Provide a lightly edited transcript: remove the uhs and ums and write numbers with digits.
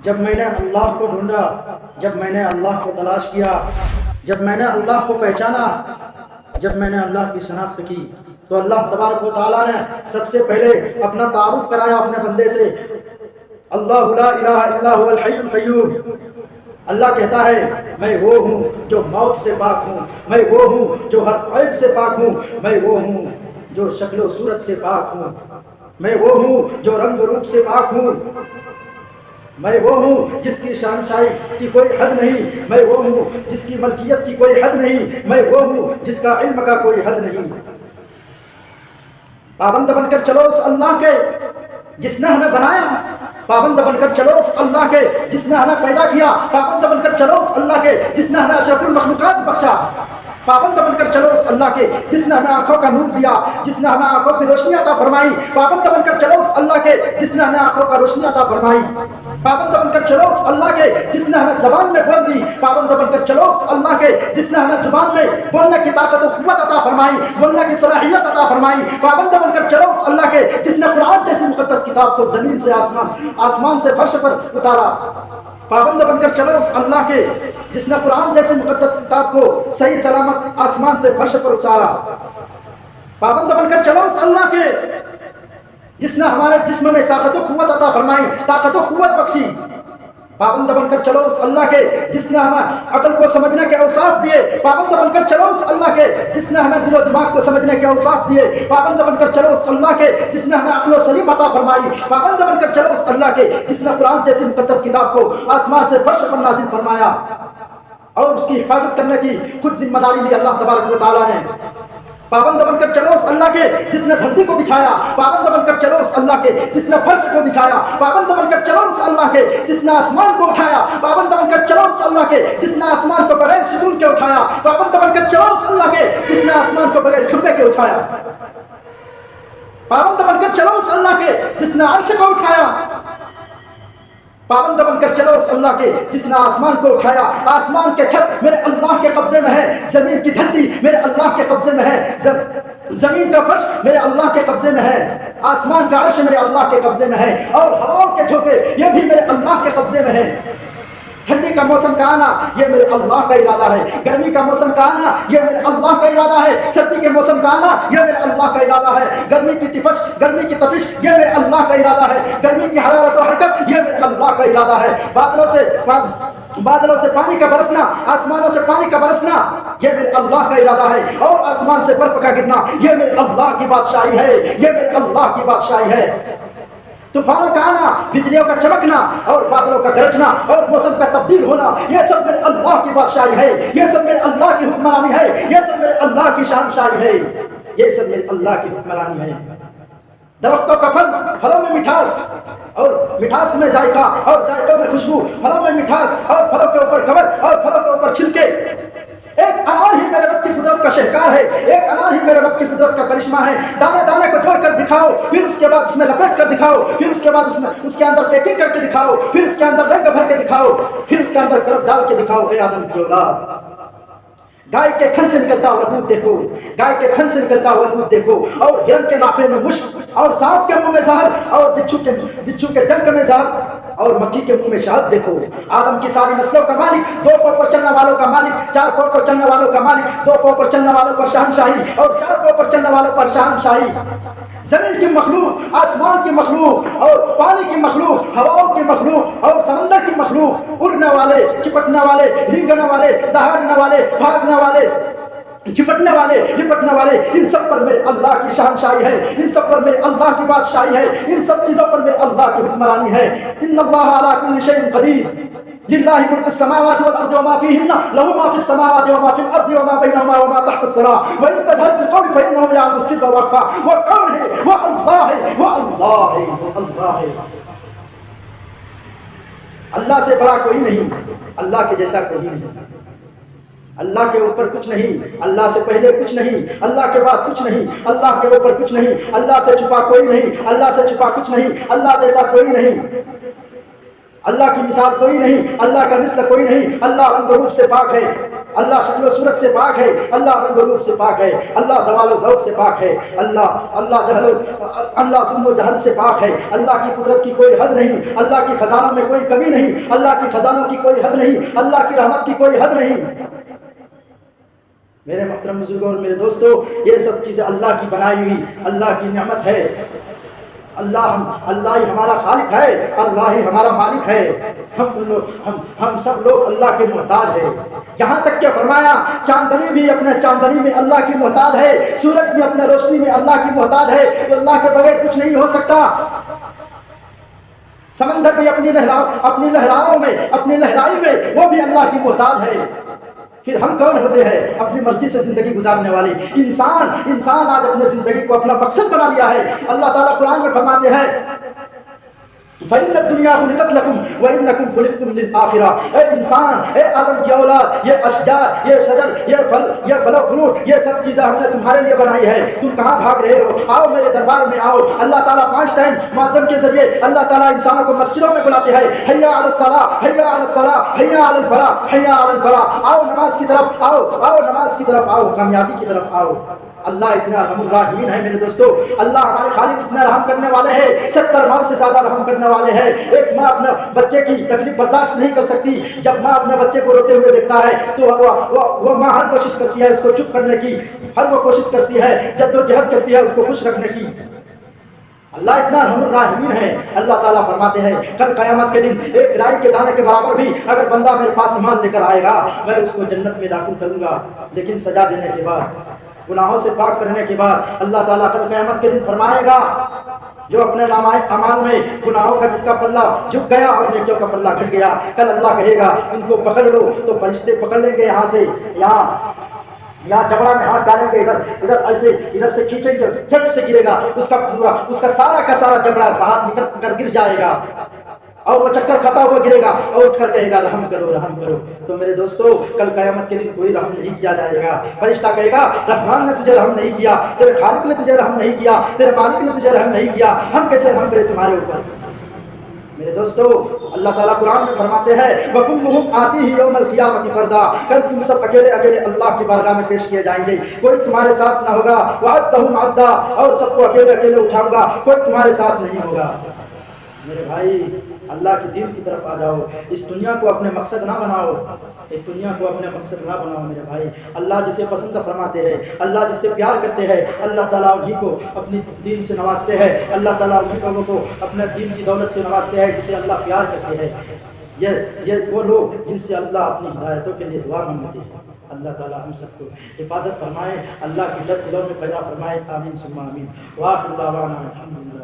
جب میں نے اللہ کو ڈھونڈا، جب میں نے اللہ کو تلاش کیا، جب میں نے اللہ کو پہچانا، جب میں نے اللہ کی شناخت کی، تو اللہ تبارک و تعالیٰ نے سب سے پہلے اپنا تعارف کرایا اپنے بندے سے۔ اللہ لا الہ الا هو الحی القیوم۔ اللہ کہتا ہے میں وہ ہوں جو موت سے پاک ہوں، میں وہ ہوں جو ہر عیب سے پاک ہوں، میں وہ ہوں جو شکل و صورت سے پاک ہوں، میں وہ ہوں جو رنگ و روپ سے پاک ہوں، میں وہ ہوں جس کی شانشائی کی کوئی حد نہیں، میں وہ ہوں جس کی ملکیت کی کوئی حد نہیں، میں وہ ہوں جس کا علم کا کوئی حد نہیں۔ پابند بن کر چلو اس اللہ کے جس نے ہمیں بنایا، پابند بن کر چلو اس اللہ کے جس نے ہمیں پیدا کیا، پابند بن کر چلو اس اللہ کے جس نے ہمیں اشرف المخلوقات بخشا، پابند بن کر چلو اس اللہ کے جس نے ہمیں آنکھوں کا نور دیا، جس نے ہمیں آنکھوں کی روشنی عطا فرمائی، پابند بن کر چلو اس اللہ کے جس نے ہمیں آنکھوں کا روشنی عطا فرمائی، پابند بن کر چلو اس اللہ کے جس نے ہمیں زبان میں بول دی، پابند بن کر چلو اس اللہ کے جس نے ہمیں زبان میں بولنے کی طاقت و قوت عطا فرمائی، بولنے کی صلاحیت عطا فرمائی، پابند بن کر چلو اس اللہ کے جس نے قرآن جیسی مقدس کتاب کو زمین سے آسمان سے فرش پر اتارا، پابند بن کر چلو اس اللہ کے جس نے قرآن جیسی مقدس کتاب کو صحیح سلامت آسمان سے فرش پر اتارا، پابند بن کر چلو اس اللہ کے جس نے ہمارے جسم میں طاقت و قوت عطا فرمائی، طاقت و قوت بخشی، پابند بن کر چلو اس اللہ کے جس نے ہمیں عقل کو سمجھنے کے اوصاف دیے، پابند بن کر چلو اس اللہ کے جس نے ہمیں دل و دماغ کو سمجھنے کے اوصاف دیے، پابند بن کر چلو اس اللہ کے جس نے ہمیں عقل و سلیم عطا فرمائی، پابند بن کر چلو اس اللہ کے جس نے قرآن جیسی مقدس کتاب کو آسمان سے فرش پر نازل فرمایا اور اس کی حفاظت کرنے کی خود ذمہ داری لی اللہ تبارک و تعالیٰ نے، پابند بن کر چلو اس اللہ کے جس نے دھرتی کو بچھایا، پابند بن کر چلو اس اللہ کے جس نے فرش کو بچھایا، پابند بن کر چلو اس اللہ کے جس نے آسمان کو اٹھایا، پابند بن کر چلو اس اللہ کے جس نے آسمان کو بغیر ستون کے اٹھایا، پابند بن کر چلو اس اللہ کے جس نے آسمان کو بغیر کھمبے کے اٹھایا، پابند بن کر چلو اس اللہ کے جس نے عرش کو اٹھایا، پابند بن کر چلو اس اللہ کے جس نے آسمان کو اٹھایا، آسمان کے چھت میرے اللہ کے قبضے میں ہے، زمین کی دھرتی میرے اللہ کے قبضے میں ہے، زمین کا فرش میرے اللہ کے قبضے میں ہے، آسمان کا عرش میرے اللہ کے قبضے میں ہے، اور ہواؤں کے جھونکے یہ بھی میرے اللہ کے قبضے میں ہے۔ ٹھنڈی کا موسم کا آنا یہ میرے اللہ کا ارادہ ہے، گرمی کا موسم کا آنا یہ میرے اللہ کا ارادہ ہے، سردی کے موسم کا آنا یہ میرے اللہ کا ارادہ ہے، گرمی کی تپش یہ میرے اللہ کا ارادہ ہے، گرمی کی حرارت و حرکت یہ میرے اللہ کا ارادہ ہے، بادلوں سے پانی کا برسنا، آسمانوں سے پانی کا برسنا یہ میرے اللہ کا ارادہ ہے، اور آسمان سے برف کا گرنا یہ میرے اللہ کی بادشاہی ہے، یہ میرے اللہ کی بادشاہی ہے۔ طوفانوں کا آنا، بجلیوں کا چمکنا اور بادلوں کا گرجنا اور موسم کا تبدیل ہونا یہ سب میرے اللہ کی بادشاہی ہے، یہ سب میرے اللہ کی حکمرانی ہے، یہ سب میرے اللہ کی شانشاہی ہے، یہ سب میرے اللہ کی حکمرانی ہے۔ درختوں کا پھل، پھلوں میں مٹھاس اور مٹھاس میں ذائقہ اور ذائقوں میں خوشبو، پھلوں میں مٹھاس اور پھلوں کے اوپر کور اور پھلوں کے اوپر چھلکے، ایک انار ہی میرے رب کی قدرت کا شہکار ہے، ایک انار ہی میرے رب کی قدرت کا کرشمہ ہے۔ دانے دانے کو جوڑ کر دکھاؤ، پھر اس کے بعد اس میں لپیٹ کر دکھاؤ، پھر اس کے بعد اس کے اندر پیکنگ کر کے دکھاؤ، پھر اس کے اندر رنگ بھر کے دکھاؤ، پھر اس کے اندر کرب ڈال کے دکھاؤ۔ اے آدم کی اولاد، گائے کے تھن سے نکلتا ہوا دودھ دیکھو، گائے کے تھن سے نکلتا ہوا دودھ دیکھو، اور ہرن کے نافے میں مشک اور سانپ کے منہ میں زہر اور بچھو کے ڈنک میں زہر اور مکھی کے منہ میں شہد دیکھو۔ آدم کی ساری نسلوں کا مالک، 2 پاؤں پر چلنے والوں کا مالک، 4 پاؤں پر چلنے والوں کا مالک، 2 پاؤں پر چلنے والوں پر شہنشاہی اور 4 پاؤں پر چلنے والوں پر شہنشاہی۔ زمین کی مخلوق، آسمان کی مخلوق اور پانی کی مخلوق، ہواؤں کی مخلوق اور سمندر کی مخلوق، اڑنے والے، چپٹنے والے، رینگنے والے، دہاڑنے والے، بھاگنے والے، چپٹنے والے، لپٹنے والے، ان سب پر میرے اللہ کی شہنشاہی ہے، ان سب پر میرے اللہ کی بادشاہی ہے، ان سب چیزوں پر میرے اللہ کی حکمرانی ہے۔ ان اللہ علی کل شیء قدیر، للہ ملک السماوات والارض وما فیہن، لہ ما فی السماوات وما فی الارض وما بینہما وما تحت الثری، وان تجہر بالقول فانہ یعلم السر واخفی۔ وہ کون ہے؟ وہ اللہ ہے، وہ اللہ ہے، وہ اللہ ہے۔ اللہ سے بڑا کوئی نہیں، اللہ کے جیسا کوئی نہیں، اللہ کے اوپر کچھ نہیں، اللہ سے پہلے کچھ نہیں، اللہ کے بعد کچھ نہیں، اللہ کے اوپر کچھ نہیں، اللہ سے چھپا کوئی نہیں، اللہ سے چھپا کچھ نہیں، اللہ جیسا کوئی نہیں، اللہ کی مثال کوئی نہیں، اللہ کا مثل کوئی نہیں، اللہ رنگ و روپ سے پاک ہے۔ اللہ شکل و صورت سے پاک ہے، اللہ رنگ و روپ سے پاک ہے، اللہ زوال و ذوق سے پاک ہے، اللہ ظلم و جہل سے پاک ہے، اللہ کی قدرت کی کوئی حد نہیں، اللہ کی خزانوں میں کوئی کمی نہیں، اللہ کی خزانوں کی کوئی حد نہیں، اللہ کی رحمت کی کوئی حد نہیں۔ میرے محترم بزرگوں اور میرے دوستو، یہ سب چیزیں اللہ کی بنائی ہوئی اللہ کی نعمت ہے۔ اللہ ہی ہمارا خالق ہے، اللہ ہی ہمارا مالک ہے، ہم سب لوگ اللہ کے محتاج ہیں۔ یہاں تک کہ فرمایا چاندنی بھی اپنے چاندنی میں اللہ کی محتاج ہے، سورج بھی اپنے روشنی میں اللہ کی محتاج ہے، تو اللہ کے بغیر کچھ نہیں ہو سکتا۔ سمندر بھی اپنی لہراؤں میں، اپنی لہرائی میں وہ بھی اللہ کی محتاج ہے۔ پھر ہم کون ہوتے ہیں اپنی مرضی سے زندگی گزارنے والے؟ انسان آج اپنے زندگی کو اپنا مقصد بنا لیا ہے۔ اللہ تعالیٰ قرآن میں فرماتے ہیں فَإِنَّ الدُّنْيَا خُلِقَتْ لَكُمْ وَإِنَّكُمْ خُلِقْتُمْ لِلْآخِرَةِ۔ اے انسان، اے آدم کی اولاد، یہ اشجار، یہ شجر، یہ پھل و فروٹ، یہ سب چیزیں ہم نے تمہارے لیے بنائی ہے، تم کہاں بھاگ رہے ہو؟ آؤ میرے دربار میں آؤ۔ اللہ تعالیٰ 5 ٹائم معظم کے ذریعے اللہ تعالیٰ انسانوں کو مسجدوں میں بلاتے ہیں، حی علی الصلاۃ، حی علی الصلاۃ، حی علی الفلاح، حی علی الفلاح۔ آؤ نماز کی طرف آؤ نماز کی طرف آؤ، کامیابی کی طرف آؤ۔ اللہ اتنا رحم الراحمین ہے میرے دوستو، اللہ ہمارے خالق اتنا رحم کرنے والے ہیں، 70 ماہ سے زیادہ رحم کرنے والے ہیں۔ ایک ماں اپنے بچے کی تکلیف برداشت نہیں کر سکتی، جب ماں اپنے بچے کو روتے ہوئے دیکھتا ہے تو وہ ماں ہر کوشش کرتی ہے اس کو چپ کرنے کی، وہ کوشش کرتی ہے جدوجہد کرتی ہے اس کو خوش رکھنے کی۔ اللہ اتنا رحم الراحمین ہے۔ اللہ تعالیٰ فرماتے ہیں کل قیامت کے دن ایک رائی کے دانے کے برابر بھی اگر بندہ میرے پاس ایمان لے کر آئے گا، میں اس کو جنت میں داخل کروں گا، لیکن سزا دینے کے بعد، گناہوں سے پاک کرنے کے بعد اللہ تعالیٰ کل قیامت کے دن فرمائے گا جو اپنے اعمال میں گناہوں کا جس کا پلہ جھک گیا اور نیکیوں کا پلہ گھٹ گیا، کل اللہ کہے گا ان کو پکڑ لو، تو فرشتے پکڑ لیں گے یہاں سے، یہاں جبڑا میں ہاتھ ڈالیں گے، ادھر سے کھینچیں گے، جھٹ سے گرے گا، اس کا سارا کا سارا جبڑا ہاتھ نکل کر گر جائے گا اور وہ چکر کھاتا ہوا گرے گا اور اٹھ کر کہے گا رحم کرو رحم کرو۔ تو میرے دوستو کل قیامت کے دن کوئی رحم نہیں کیا جائے گا۔ فرشتہ کہے گا رحمان نے تجھے رحم نہیں کیا، تیرے خالق نے تجھے رحم نہیں کیا، تیرے مالک نے تجھے رحم نہیں کیا، ہم کیسے رحم کریں تمہارے اوپر؟ میرے دوستو اللہ تعالیٰ قرآن میں فرماتے ہیں وَكُلُّهُمْ آتِيهِ يَوْمَ الْقِيَامَةِ فَرْدًا، کل تم سب اکیلے اللہ کی بارگاہ میں پیش کیے جائیں گے، کوئی تمہارے ساتھ نہ ہوگا، وَعَدْتَهُمْ عَدًّا، اور سب کو اکیلے اٹھاؤں گا، کوئی تمہارے ساتھ نہیں ہوگا۔ میرے بھائی اللہ کی دین کی طرف آ جاؤ، اس دنیا کو اپنے مقصد نہ بناؤ، اس دنیا کو اپنے مقصد نہ بناؤ میرے بھائی۔ اللہ جسے پسند فرماتے ہیں، اللہ جس سے پیار کرتے ہیں، اللہ تعالیٰ انہی کو اپنی دین سے نوازتے ہیں، اللہ تعالیٰ انہی لوگوں کو اپنے دین کی دولت سے نوازتے ہیں جسے اللہ پیار کرتے ہیں۔ یہ وہ لوگ جن سے اللہ اپنی ہدایتوں کے لیے دعا مانگتے ہیں۔ اللہ تعالیٰ ہم سب کو حفاظت فرمائے، اللہ کی لت دلوں میں پیدا فرمائے، آمین ثم آمین۔ وآخر دعوانا الحمدللہ۔